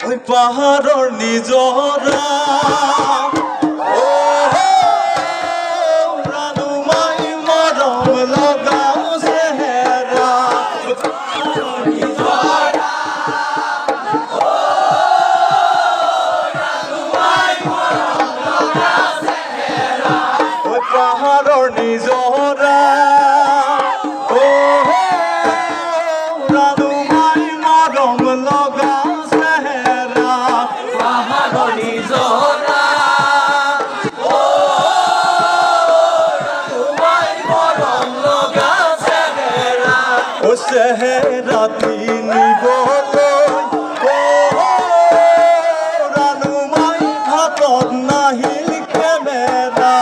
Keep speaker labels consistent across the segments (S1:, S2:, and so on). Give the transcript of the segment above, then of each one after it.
S1: ওই পাহাড়ৰ নিজৰা ৰানুমাই মৰম লগা চেহেৰা পাহাড়ৰ নিজৰা ৰানুমাই মৰম লগা চেহেৰা পাহাড়ৰ নিজৰা ৰানুমাই মৰম লগা চেহেৰা চেহেৰাতি নিবলৈ ৰানুমাই হাতত নাহিল কেমেৰা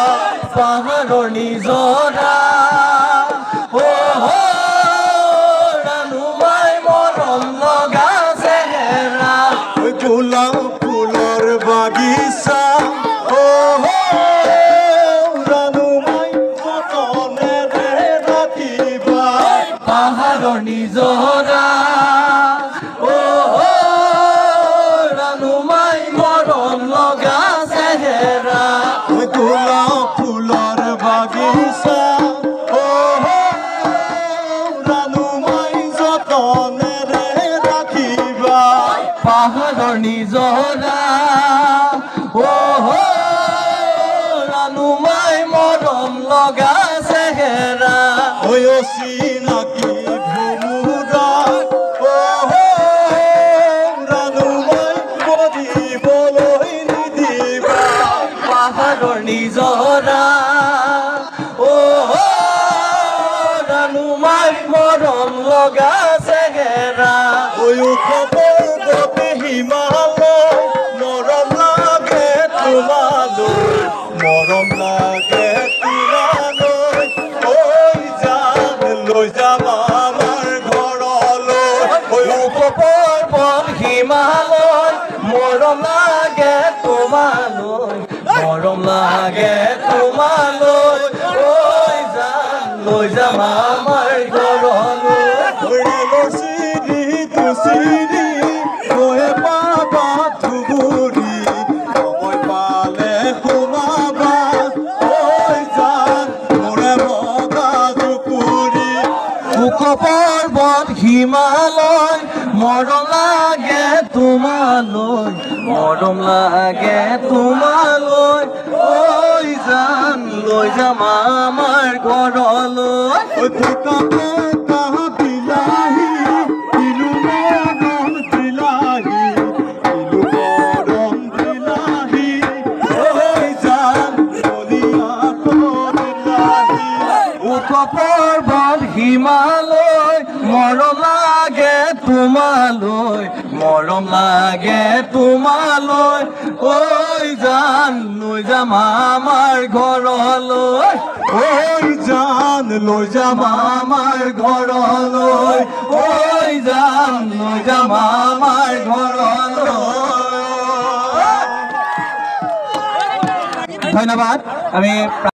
S1: পাহাড়ৰ নিজৰা ৰানুমাই মৰম লগা চেহেৰা গোলাপ ফুলৰ বাগিচা ৰানুমাই যতনেৰে ৰাখিবা পাহাড়ৰ নিজৰা ৰানুমাই মৰম লগা চেহেৰা গোলাপ ফুলৰ বাগিচা ৰানুমাই যতনেৰে ৰাখিবা পাহাড়ৰ নিজৰা ৰানুমাই মৰম লগা চেহেৰা চিনাকি ভুমুৰা ৰানুমাই বদিবলৈ নিদিবা পাহাড়ৰ নিজৰা ৰানুমাই মৰম লগা চেহেৰা খবৰ হিমালয় মৰম লাগে তোমালৈ মৰম লাগে তোমালৈ যাম লৈ যাম আমাৰ ঘৰলৈ পৰ্বত হিমালয় মৰম লাগে তোমালৈ মৰম লাগে তোমালৈ লৈ যাম আমাৰ ঘৰলৈ চিৰি চিৰি গৈ পাবা ধুবুৰী সময় পালে সোমাবা যাম মোৰে মগা জুপুৰী পৰ্বত হিমালয় মৰম লাগে তোমালৈ মৰম লাগে তোমালৈ যাম লৈ যাম আমাৰ ঘৰলৈ বিলাহী কিলো মৰম বিলাহী কিলো মৰম বিলাহী যাম পৰ্বত হিমালয় মৰম লাগে তোমালৈ মৰম লাগে তোমালৈ জান লৈ যাম আমাৰ ঘৰলৈ জান লৈ যাম আমাৰ ঘৰলৈ জান লৈ যাম আমাৰ ঘৰলৈ ধন্যবাদ আমি